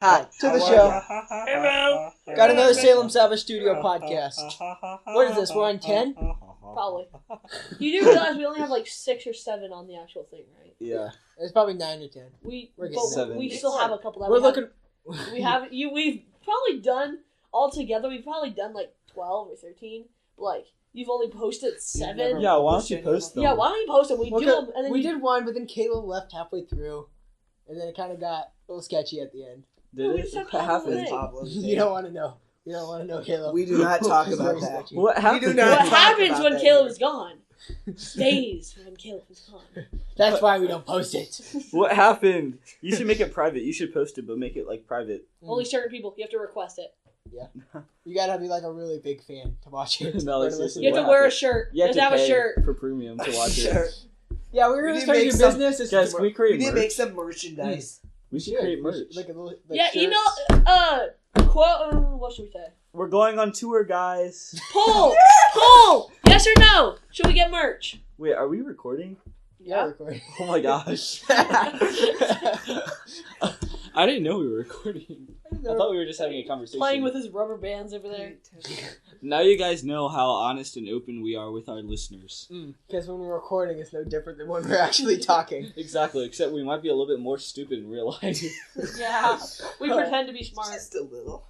Hi. To the show. Hello. Got another Salem Savage Studio podcast. What is this? We're on 10? Probably. You do realize we only have like 6 or 7 on the actual thing, right? Yeah. It's probably 9 or 10. We're getting 7. We still have a couple that We're looking. We've probably done altogether. We've probably done like 12 or 13. Like you've only posted 7. Yeah, why don't you post them? Yeah, why don't you post them? We do them, and then we did one, but then Caleb left halfway through, and then it kind of got a little sketchy at the end. Did it? What happened? You don't want to know. You don't want to know, Caleb. We do not talk about that. What happened? What happens when Caleb is gone? Stays when Caleb is gone. That's why we don't post it. What happened? You should make it private. You should post it, but make it like private. Only certain people. You have to request it. Yeah. You gotta be like a really big fan to watch it. No, or to listen. You have to wear a shirt. You have to have pay a shirt for premium to watch it. Yeah, we were gonna start a new business. It's Guys, we create We need to merch. make some merchandise. We should create merch. Like a little, yeah, shirts. email, quote, what should we say? We're going on tour, guys. Poll! Poll! Yes or no? Should we get merch? Wait, are we recording? Yeah, recording. Oh my gosh. I didn't know we were recording. I thought we were just having a conversation. Playing with his rubber bands over there. Now you guys know how honest and open we are with our listeners. Because when we're recording, it's no different than when we're actually talking. Exactly, except we might be a little bit more stupid in real life. Yeah. We pretend to be smart. Just a little.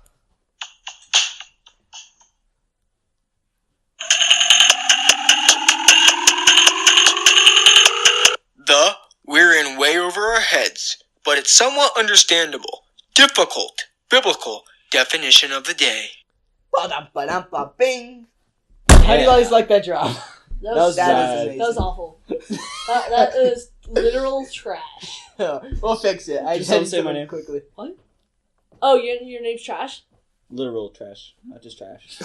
We're in way over our heads, but it's somewhat understandable. Difficult, biblical definition of the day. Ba-dum-ba-dum-ba-bing. How do you guys like that drop? That was amazing. That was awful. that is literal trash. We'll fix it. I Just just had don't to say my name quickly. What? Oh, your name's Trash? Literal trash, not just trash.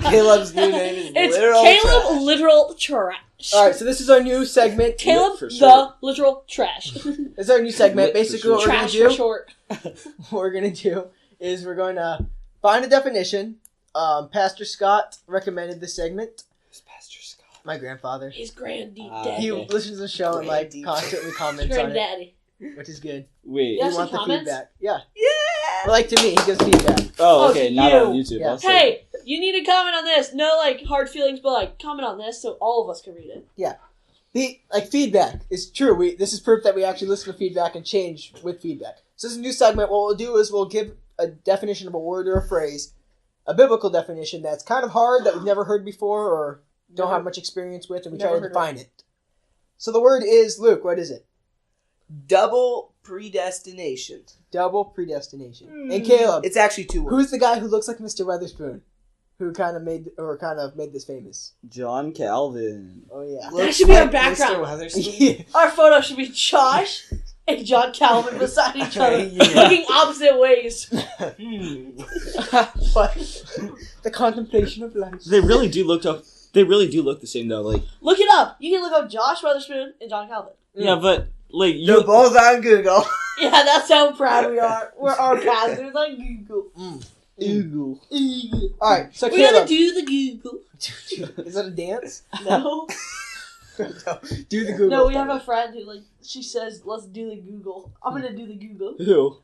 Caleb's new name is It's Literal Caleb Trash. Literal Trash. Alright, so this is our new segment. Caleb for the short. Literal Trash. This is our new segment. Lit for Basically, what we're going Trash to for do, short. what we're going to do is we're going to find a definition. Pastor Scott recommended this segment. Who's Pastor Scott? My grandfather. His granddaddy. He Okay. listens to the show and like Granddaddy. constantly comments on it, Granddaddy. which is good. Wait. Yeah. We Some want the comments? feedback. Yeah. Yeah. Or like to me, he gives feedback. Oh, Oh, okay, not you. on YouTube. Yeah. I'll say. Hey, you need to comment on this. No, like, hard feelings, but, like, comment on this so all of us can read it. Feedback is true. This is proof that we actually listen to feedback and change with feedback. So this is a new segment. What we'll do is we'll give a definition of a word or a phrase, a biblical definition that's kind of hard that we've never heard before or don't have much experience with, and we try Never to heard define it. So the word is, Luke, what is it? Double predestination. Double predestination. And Caleb, It's actually 2 words. who's the guy who looks like Mr. Weatherspoon, who kind of made this famous? John Calvin. Oh yeah. That should be our background. Mr. Weatherspoon. Our photo should be Josh and John Calvin beside each other, Yeah. looking opposite ways. But the contemplation of life. They really do look up. They really do look the same though. Like Look it up. You can look up Josh Weatherspoon and John Calvin. yeah, but like They're you. both on Google. Yeah, that's how proud we are. We're our pastors on Google. Oogle. All right, so We gotta Caleb, do the Google. is that a dance? No. Do the Google. No, we have a friend who, like, she says, let's do the Google. I'm gonna do the Google. Who?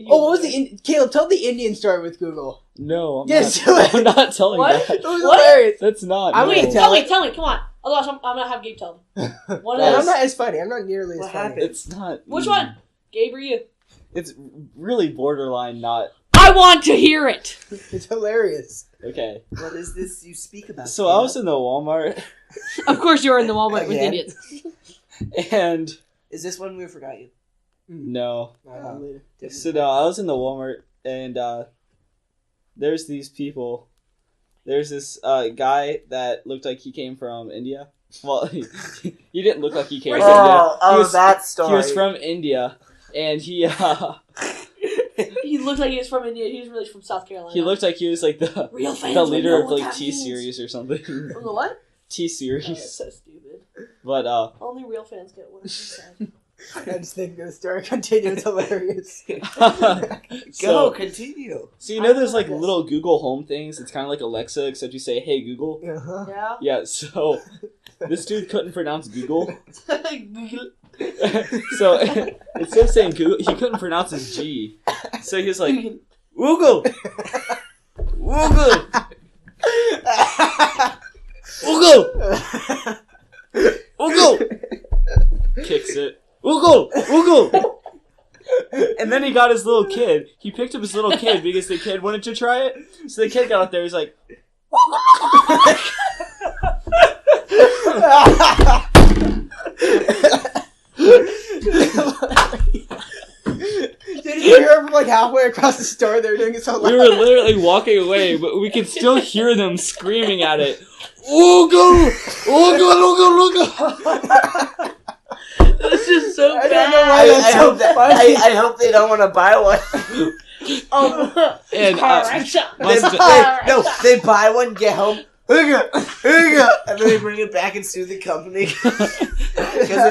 Oh, what was the Caleb? Tell the Indian story with Google. No, I'm Yes, not. do it. I'm not telling What? that. It was What? hilarious. That's not. I'm no. gonna Wait, tell tell me, come on. Otherwise, I'm gonna have Gabe tell me. One of Man, those. I'm not as funny. I'm not nearly as What funny. happened? It's not. Which one? Gabe or you? It's really borderline not. I want to hear it! It's hilarious. Okay. What is this you speak about? So I was in the Walmart Of course you were in the Walmart with Again? idiots. and Is this when we forgot you? no. Later. So no, I was in the Walmart and there's these people. There's this guy that looked like he came from India. Well, he didn't look like he came from India. He was, that story. he was from India, and he He looked like he was from India. He was really from South Carolina. he looked like he was like the Real fans the would leader know of what like that T means. series or something. From the what? T Oh, series, so stupid. but Only real fans get what he said. I just think the story continues hilarious. Go, continue. So you know there's like little Google Home things. It's kind of like Alexa, except you say, "Hey Google." Uh-huh. Yeah? Yeah. So this dude couldn't pronounce Google. So instead of saying Google, he couldn't pronounce his G. So he was like, Oogle! Oogle! Oogle! Oogle! Kicks it. Oogle! Oogle! And then he got his little kid. He picked up his little kid because the kid wanted to try it. So the kid got up there. He's like, Did you hear from like halfway across the store? They were doing it so loud. we were literally walking away, but we could still hear them screaming at it. Oogle! Oogle! Oogle! Oogle! This is so I bad. don't know why that's so funny. I hope they don't want to buy one. And They buy one, get home, and then they bring it back and sue the company because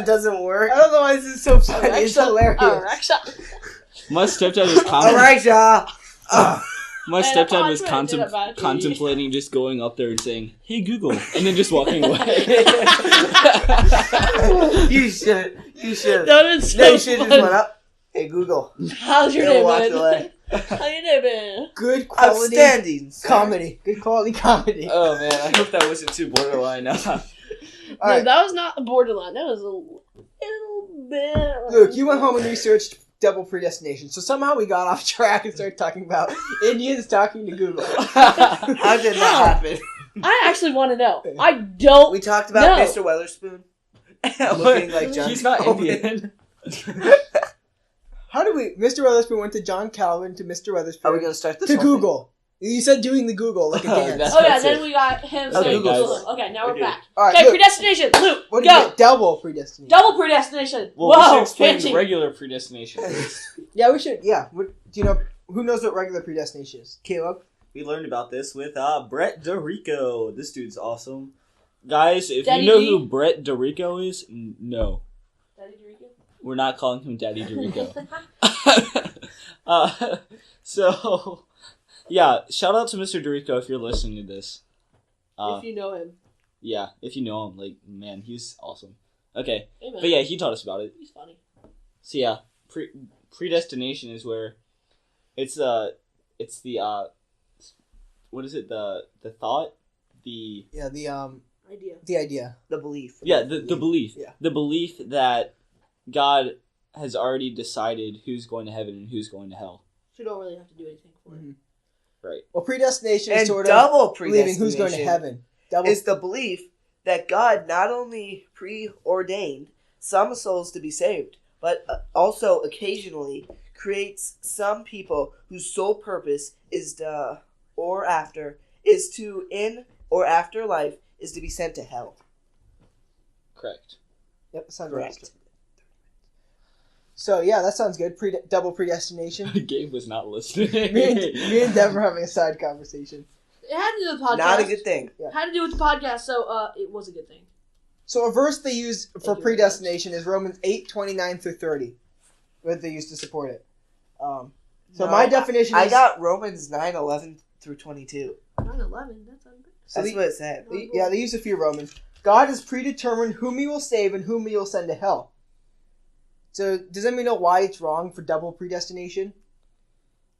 it doesn't work. I don't know why this is so funny. It's hilarious. my stepdad was All right, y'all. my And stepdad I was thought I did a bad deed. contemplating just going up there and saying, "Hey Google," and then just walking away. You should. That is so No, you should have just fun. went up. Hey Google. How's your And day, walked man? away. How you day, man? Good quality Outstanding. sir. comedy. Good quality comedy. Oh man, I hope that wasn't too borderline. All No, right, that was not a borderline. That was a little bit. Luke, you went home and researched double predestination. So somehow we got off track and started talking about Indians talking to Google. How did that happen? I actually want to know. I don't. We talked about No. Mr. Weatherspoon looking like John. He's not Calvin. Indian. How do we? Mr. Weatherspoon went to John Calvin to Mr. Weatherspoon Are we gonna start this? to whole thing? Google. You said doing the Google like a Oh, dance. that's- Oh yeah, That's then it. we got him Okay, saying guys. Google. Okay, now we're Okay. back. All right, Okay, Luke, predestination. Luke, what do you go. get? Double predestination. Double predestination. Well, we should Whoa, explain fancy. regular predestination. Yeah, we should. Yeah. What, do you know? Who knows what regular predestination is? Caleb. We learned about this with Brett DeRico. This dude's awesome. Guys, if Daddy you know D? who Brett DeRico is, no. Daddy Dorico? We're not calling him Daddy DeRico. So, yeah, shout out to Mr. DeRico if you're listening to this. If you know him. Yeah, if you know him, like, man, he's awesome. Okay, Hey, man. but yeah, he taught us about it. He's funny. So yeah, predestination is where it's the what is it, the thought, the Yeah. Idea. The idea. The belief. the belief, Yeah. the belief that God has already decided who's going to heaven and who's going to hell. So you don't really have to do anything for it. Mhm. Right. Well, predestination is And sort double of believing who's going to predestination heaven. Double. is the belief that God not only preordained some souls to be saved, but also occasionally creates some people whose sole purpose is to be sent to hell. Correct. Yep, sounds Correct. right. So yeah, that sounds good. Double predestination. Gabe was not listening. me and Dev were having a side conversation. It had to do with the podcast. Not a good thing. Had to do with the podcast, so it was a good thing. So a verse they use for Thank you. predestination is Romans 8:29 through 30. What they use to support it. So No, my definition I is got Romans 9:11 through 22. 9/11, that's unbelievable. So That's what it said. they use a few Romans. God has predetermined whom he will save and whom he will send to hell. So does anybody know why it's wrong for double predestination?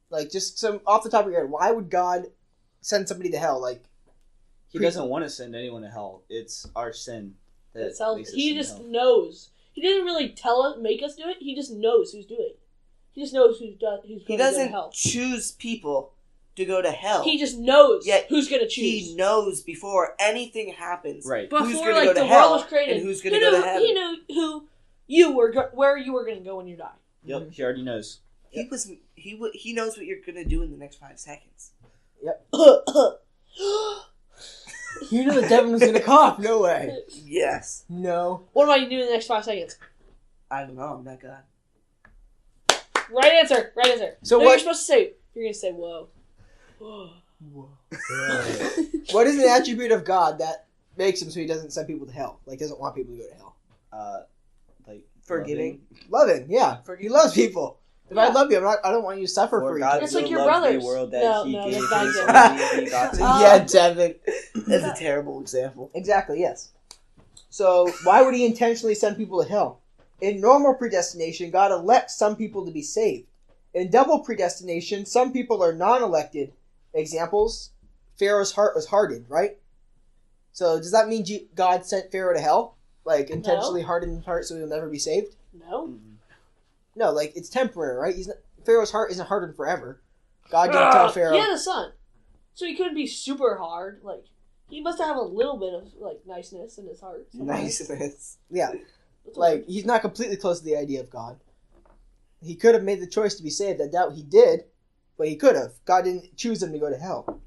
Like, just some off the top of your head, why would God send somebody to hell? Like, He doesn't want to send anyone to hell. It's our sin that Itself, makes us he send to just hell. knows. He didn't really tell us, make us do it. He just knows who's doing it. He just knows who's He going to go to doesn't hell. choose people to go to hell. He just knows Yet who's going to choose. He knows before anything happens. Right. who's Before gonna like go to the hell world was created, and who's gonna he go to knew- heaven. He knew who you were, where you were going to go when you die. Yep, he already knows. He knows what you're gonna do in the next 5 seconds. you knew that Devin was gonna cough. No way. Yes. No. What am I going to do in the next 5 seconds? I don't know. I'm not God. Right answer. Right answer. So No, what- you're supposed to say? You're going to say whoa. Whoa. What is an attribute of God that makes him so he doesn't send people to hell? Like, doesn't want people to go to hell? Like Forgiving. Loving, yeah. He loves people. If I Yeah. love you, I don't want you to suffer For for God each It's so like your loved brothers. the world that No, he no, gave that's not his good. only begotten Yeah, Devin. That's a terrible example. Exactly, yes. So, why would he intentionally send people to hell? In normal predestination, God elects some people to be saved. In double predestination, some people are non-elected. Examples, Pharaoh's heart was hardened, right? So does that mean God sent Pharaoh to hell? Like, intentionally hardened his heart so he'll never be saved? No. No, like, it's temporary, right? Pharaoh's heart isn't hardened forever. God didn't tell Pharaoh... He had a son. So he couldn't be super hard. Like, he must have a little bit of, like, niceness in his heart. Niceness. Yeah. Like, he's not completely close to the idea of God. He could have made the choice to be saved. I doubt he did, but he could have. God didn't choose him to go to hell.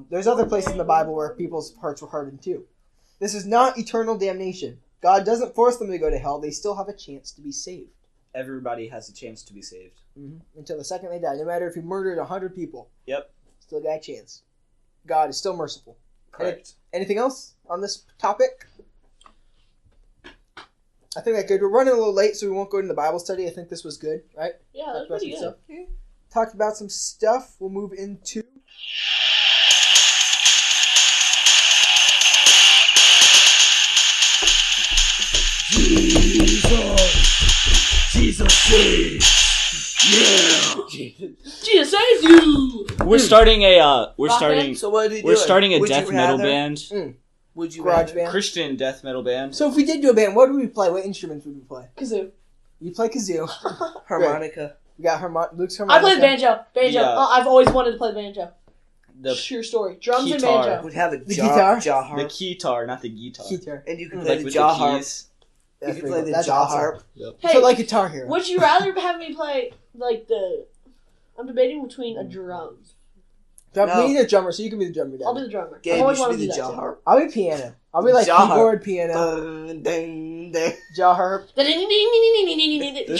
There's other places in the Bible where people's hearts were hardened too. This is not eternal damnation. God doesn't force them to go to hell. They still have a chance to be saved. Everybody has a chance to be saved. Until the second they die. No matter if you murdered 100 people. Yep. Still got a chance. God is still merciful. Correct. Anything else on this topic? I think that's good. We're running a little late, so we won't go into the Bible study. I think this was good, right? Yeah, that's pretty good. Yeah. Talked about some stuff. We'll move into... Jesus saves. Yeah. Jesus saves you. We're starting a So what are we doing? we're starting a Would you death metal rather? band. Would you Garage rather? band. Christian death metal band. So if we did do a band, what would we play? What instruments would we play? Kazoo. You play kazoo. Harmonica. We got Luke's I harmonica. played banjo. Yeah. I've always wanted to play banjo. The True story. Drums and guitar. banjo. Would have a The jaw, guitar? jaw the harp. keytar, not the guitar. Guitar. And you can Mm. play Like the with jaw the harp. keys. You That's can pretty play cool. the That's jaw awesome. harp. Hey, So like Guitar Hero. would you rather have me play like the? I'm debating between a drums. We need a drummer, so you can be the drummer. I'll be the drummer. Gabe, I've you always should wanted be to the do jaw that. harp. I'll be piano. I'll be like Jaw keyboard, harp. piano, Ding, ding. jaw harp. This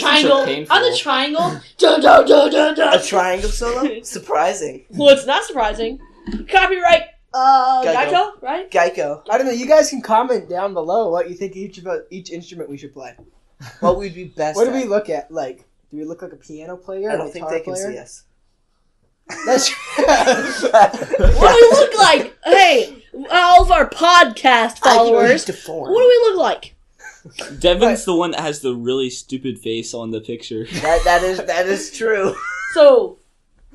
Triangle. is so painful. I'm the triangle. Dun, dun, dun, dun, dun. A triangle solo? Surprising. Well, it's not surprising. Copyright. Geico, right? Geico. I don't know. You guys can comment down below what you think each instrument we should play. What would be best What do at? we look at? Like, do we look like a piano player? I a don't think guitar they can player? see us. That's What do we look like? Hey, all of our podcast followers. What do we look like? Devin's the one that has the really stupid face on the picture. That is true. So,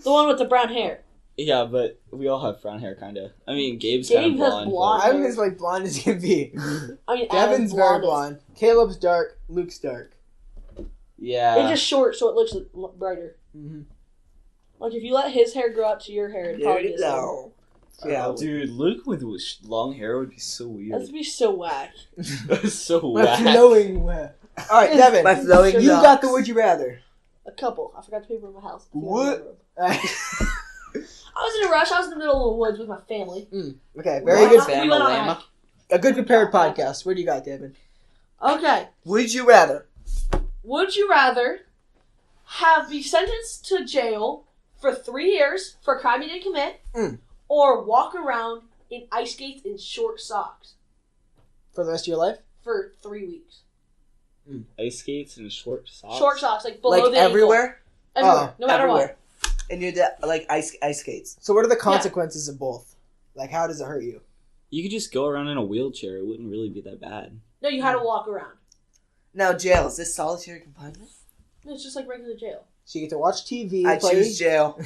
the one with the brown hair. Yeah, but we all have brown hair, kind of. I mean, Gabe's kind of Gabe has blonde. blonde. I'm as like blonde as can be. I mean, Devin's very blonde. Caleb's dark. Luke's dark. But yeah. It's just short, so it looks brighter. Mm-hmm. Like if you let his hair grow out to your hair, it'd There probably you be the same. go. Yeah. Dude, Luke with long hair would be so That'd weird. be so whack. So My whack. flowing hair. All right, Devin. My flowing You locks. got the would you rather. A couple. I forgot the paper in my house. What? I was in a rush. I was in the middle of the woods with my family. Okay, very good. We went on a hike. A good prepared podcast. What do you got, Devin? Okay. Would you rather? Would you rather be sentenced to jail for 3 years for a crime you didn't commit, or walk around in ice skates and short socks For the rest of your life? for 3 weeks? Ice skates and short socks. Short socks, like below Like the ankle. everywhere? Everywhere, no matter Everywhere. what. And you're like ice skates. So what are the consequences of both? Like, how does it hurt you? You could just go around in a wheelchair. It wouldn't really be that bad. No, you had to walk around. Now, jail, is this solitary confinement? No, it's just like regular jail. So you get to watch TV, I play, choose jail.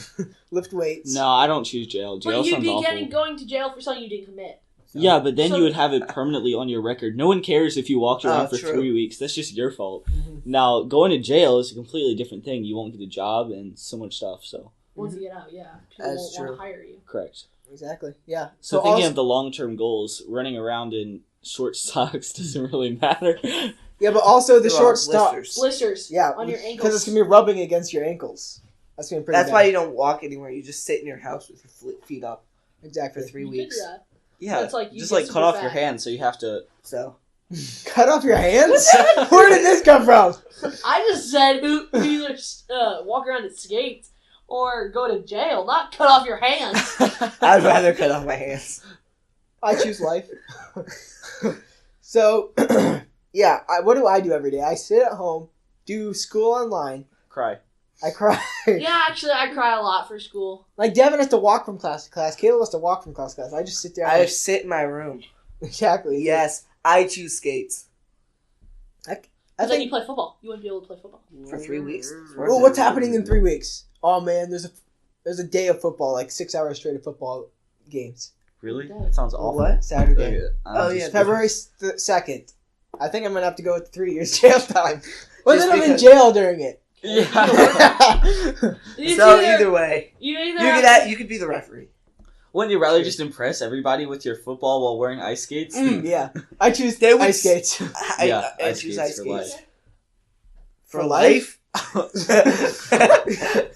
lift weights. No, I don't choose jail. Jail But you'd sounds be awful. going to jail for something you didn't commit. Yeah, but then So- you would have it permanently on your record. No one cares if you walked around for true. 3 weeks. That's just your fault. Mhm. Now, going to jail is a completely different thing. You won't get a job and so much stuff. So, Once you get out, yeah. People That's won't want true. to hire you. correct. Exactly. Yeah. So thinking also, of the long-term goals, running around in short socks doesn't really matter. yeah, but also the They're short all stop. blisters. Blisters Yeah, on your because ankles. it's gonna be rubbing against your ankles. That's gonna be pretty. That's bad. why you don't walk anywhere. You just sit in your house with your feet up exactly for 3 You could do weeks. that. Yeah, That's like you just get like super cut off fat. your hands, so you have to. So cut off your hands. Where did this come from? I just said who either walk around in skates or go to jail, not cut off your hands. I'd rather cut off my hands. I choose life. So, yeah, what do I do every day? I sit at home, do school online. Cry. I cry. Yeah, actually, I cry a lot for school. Like, Devin has to walk from class to class. Caleb has to walk from class to class. I just sit there. I and sit in my room. exactly. Yes, I choose skates. I then you think. play football. You wouldn't be able to play football. For 3 weeks. Well, what's happening in 3 weeks? Oh man, there's a day of football, like 6 hours straight of football games. Really? That sounds awful. What? Saturday. Okay, Oh, yeah. February 2nd. I think I'm gonna have to go with 3 years jail time. Well, Just then I'm in because- jail during it. Yeah. It's So either way, you you could be the referee. Wouldn't you rather just impress everybody with your football while wearing ice skates? Yeah, I choose They would ice skates. Yeah, I ice choose skates ice for skates. life. For life?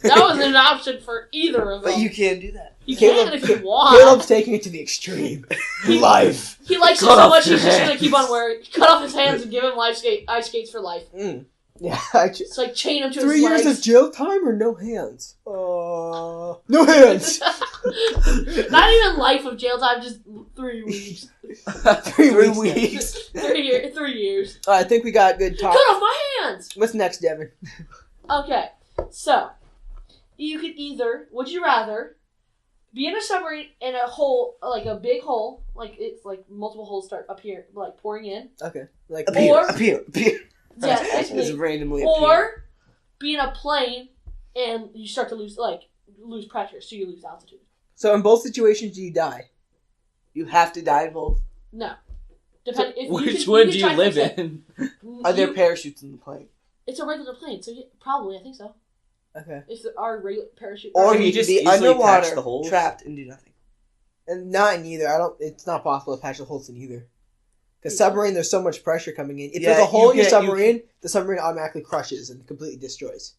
That was an option for either of them. But you can't do that. You Caleb- can if you want. Caleb's taking it to the extreme. Life. He likes it Cut so off much your he's just hand. gonna keep on wearing. Cut off his hands and give him ice skates for life. Yeah, It's like chain him to 3 his years legs. of jail time or no hands? No hands. Not even life of jail time, just 3 weeks. 3 weeks. 3 years. I think we got good Cut talk. off my hands! What's next, Devin? Okay, so you could either, would you rather, be in a submarine in a hole, like a big hole, like it's like multiple holes start up here, like pouring in, Okay, like Appear. yeah, Just basically, randomly appear. or be in a plane and you start to lose pressure, so you lose altitude. so. In both situations, do you die? You have to die in both. No, depending. If Which you one can do try you to live fix it. in? Are there You- parachutes in the plane? It's a regular plane, so probably I think so. Okay, If there are regular parachute, Or Can you you just just be easily patch underwater, the holes? trapped, and do nothing. and not in either. I don't. It's not possible to patch the holes in either. Because submarine, there's so much pressure coming in. If Yeah, there's a hole in you your can't- you submarine, the submarine automatically crushes and completely destroys.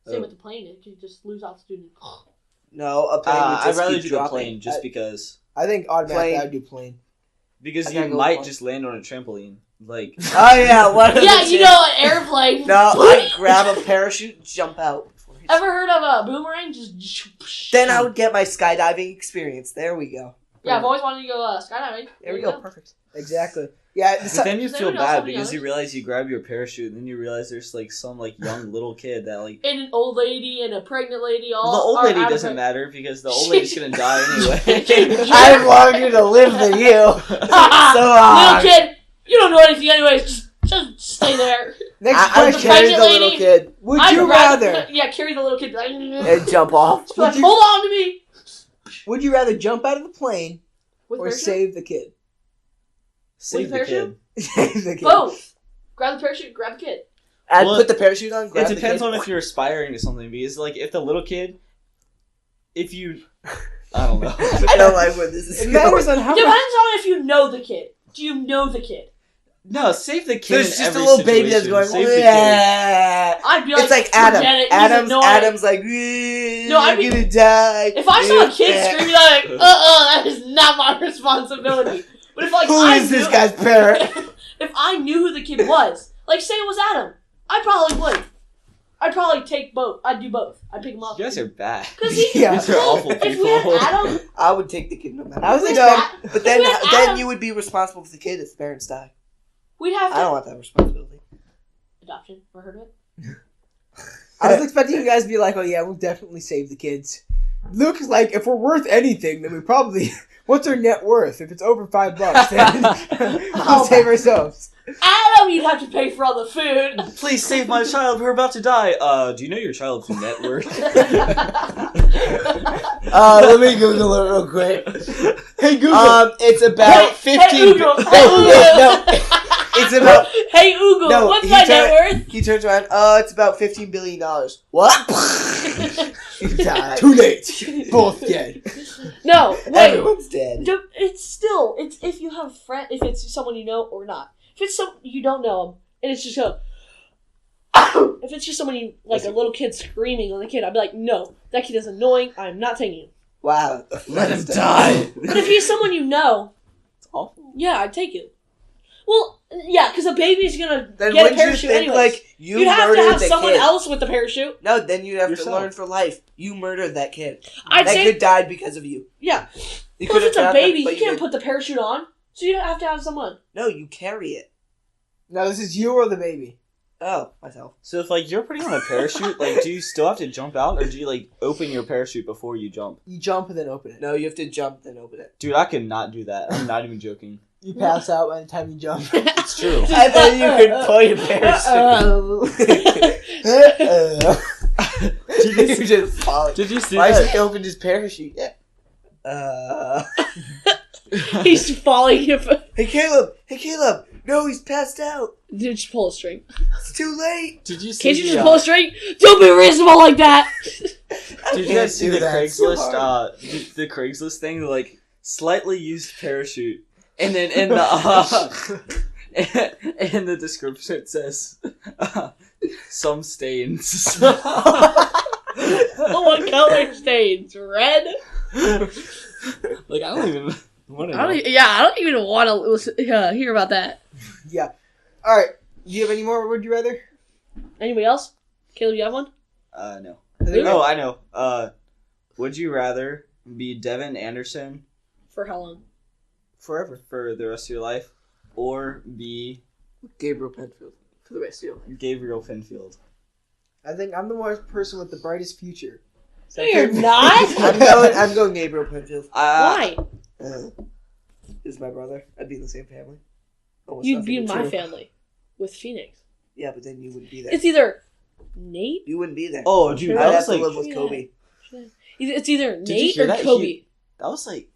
same with the plane. It could just lose altitude. And, No, a plane would I'd just rather keep do the dropping. plane just because I think automatically Plane. I'd do plane. because I you gotta go might plane. just land on a trampoline. Like Oh yeah, what? yeah, you know, an airplane. No, I grab a parachute, and jump out. Ever heard of a boomerang? Just Then I would get my skydiving experience. There we go. Yeah, I've always wanted to go skydiving. There we go. Perfect. Exactly. Yeah. but then you Does feel anyone else bad have any because you others? realize you grab your parachute and then you realize there's like some like young little kid that like And an old lady and a pregnant lady all. the old are lady out of doesn't it. matter because the old lady's gonna die anyway. I'm longer to live than you. Little kid, you don't know anything anyways. Just stay there. Next I question. carry pregnant the little lady- kid Would I'd you rather- rather? Yeah, carry the little kid. Like, and jump off. Would you- hold on to me. Would you rather jump out of the plane With or parachute? save the kid? Save the parachute? kid. Save the kid. Both. Grab the parachute. Grab the kid. I'd Well, put the parachute on. It Grab depends the on kid. if you're aspiring to something because like if the little kid, if you, I don't know. I don't like where this is It going. matters on how Depends much. on if you know the kid. Do you know the kid? No, save the kid. There's in just a every little baby that's situation. going. Save the kid. Yeah. I'd be like, It's like forget Adam. it. He's annoying. Adam's like, No, I'd be- you're gonna die. If I saw a kid Yeah. screaming, I'm like, that is not my responsibility. But if like Who I is this knew- guy's parent? if I knew who the kid was, like say it was Adam, I probably would. I'd probably take both. I'd do both. I'd pick him up. You guys are bad. Because he, Yeah. These are awful if we had people. Adam, I would take the kid no matter. I was what. with thinking- that, But then, if we had then Adam, you would be responsible for the kid if the parents die. we'd have I don't to want that responsibility. adoption. Ever heard of it? I was expecting you guys to be like, "Oh yeah, we'll definitely save the kids." Luke is like, "If we're worth anything, then we probably. What's our net worth? If it's over $5, then we'll save ourselves." Adam, you'd have to pay for all the food. Please save my child. We're about to die. Do you know your child's net worth? Let me Google it real quick. Hey Google. It's about Hey, 15. Hey, Oogle. Hey, No, Oogle. it's about. Hey, Oogle. No, What's he my tried- net worth? He turns around. It's about $15 billion. What? You died. Too late. Both dead. No, wait. Everyone's dead. It's if you have a friend, if it's someone you know or not. If it's some you don't know them, and it's just if it's just someone you like, a little kid screaming on the kid, I'd be like, no, that kid is annoying. I'm not taking you. Wow. Let him die. But if he's someone you know, It's awful. yeah, I'd take you. Well, yeah, because a baby's gonna Then get a wouldn't you parachute think, anyways. like, you You'd have to murdered have the someone kid? else with the parachute. No, then you'd have Yourself. to learn for life. You murdered that kid. I'd That say, kid died because of you. yeah. You Plus, could've it's a found baby. him, but You can't didn't. put the parachute on, so you have to have someone. No, you carry it. Now this is you or the baby. Oh, myself. So if like you're putting on a parachute, like do you still have to jump out, or do you like open your parachute before you jump? You jump and then open it. No, you have to jump then open it. Dude, I could not do that. I'm not even joking. You pass out by the time you jump. It's true. And then you could pull your parachute. You just fall. Did you see Why that? is he opened his parachute? Yeah. He's falling. Hey Caleb! No, he's passed out. Dude, just pull a string. It's too late. Did you see? Can't you just pull a string? Don't be reasonable like that. Did you guys see the It's too Craigslist? hard. The Craigslist thing, like slightly used parachute, and then in the description it says some stains. What color stains? Red? Like I don't even want to. I don't even want to hear about that. Yeah. All right. Do you have any more? Would you rather? Anybody else? Caleb, you have one? No. I think Oh, I know. Would you rather be Devin Anderson For how long? forever. for the rest of your life, or be Gabriel Penfield for the rest of your life. Gabriel Finfield? I think I'm the one person with the brightest future. No, you're not. I'm going Gabriel Penfield. Why? Is my brother. I'd be in the same family. Almost You'd be in nothing my true. family with Phoenix. Yeah, but then you wouldn't be there. It's either Nate. You wouldn't be there. Oh, dude, I'd that have was to like live with Kobe. It's either you Nate hear or that? Kobe. that was like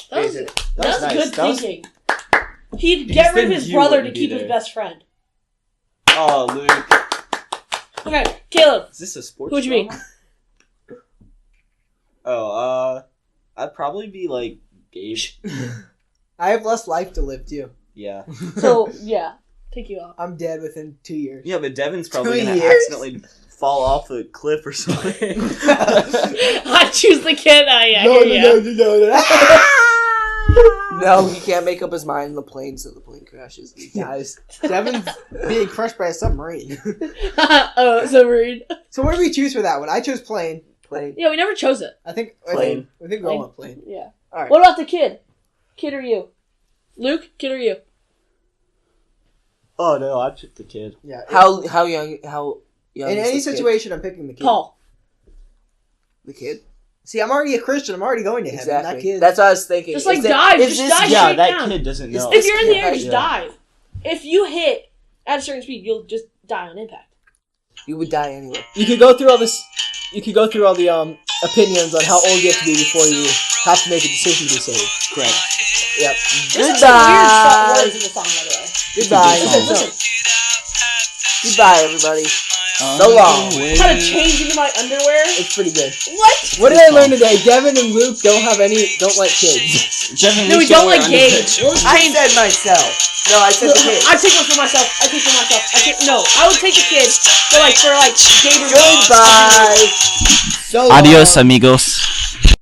That was Crazy. that was nice. good That was- thinking. He'd Because get rid of then his you brother to wouldn't be keep his there. best friend. Oh, Luke, Okay, Caleb. is this a sports? Who'd you be? drama? Oh, I'd probably be like Gabe. I have less life to live too. Yeah. So yeah, take you out. I'm dead within 2 years. Yeah, but Devin's probably 2 gonna years? accidentally fall off a cliff or something. I choose the kid. I No, hear no, ya. no, no, no. No, he can't make up his mind in the plane, so the plane crashes. He dies. Devin's being crushed by a submarine. Oh, so rude. So what did we choose for that one? I chose plane. Plane. Yeah, we never chose it. I think Plane. we all went plane. Yeah. All right. What about the kid? Kid or you? Luke, kid or you? Oh no, I'd pick the kid. Yeah. How young? How young? In is any the kid? situation, I'm picking the kid. Paul. The kid. See, I'm already a Christian. I'm already going to heaven. That Exactly. kid. That's what I was thinking. Just like Is that- dive. is Just this- dive Yeah, straight that down. kid doesn't Is know. If you're in the air, Yeah. just dive. If you hit at a certain speed, you'll just die on impact. You would die anyway. You could go through all this. You could go through all the opinions on how old you have to be before you have to make a decision to save. Correct. Yep. There's some weird Goodbye. words in the song, by the way. Goodbye. Listen, Goodbye, everybody. So long. how to change into my underwear? It's pretty good. What? What did I learn today? Devin and Luke don't like kids. No, we don't like games. I said myself. No, I said the kid. I take one for myself. No, I would take the kid for like Gabriel. Goodbye. So Adios, amigos.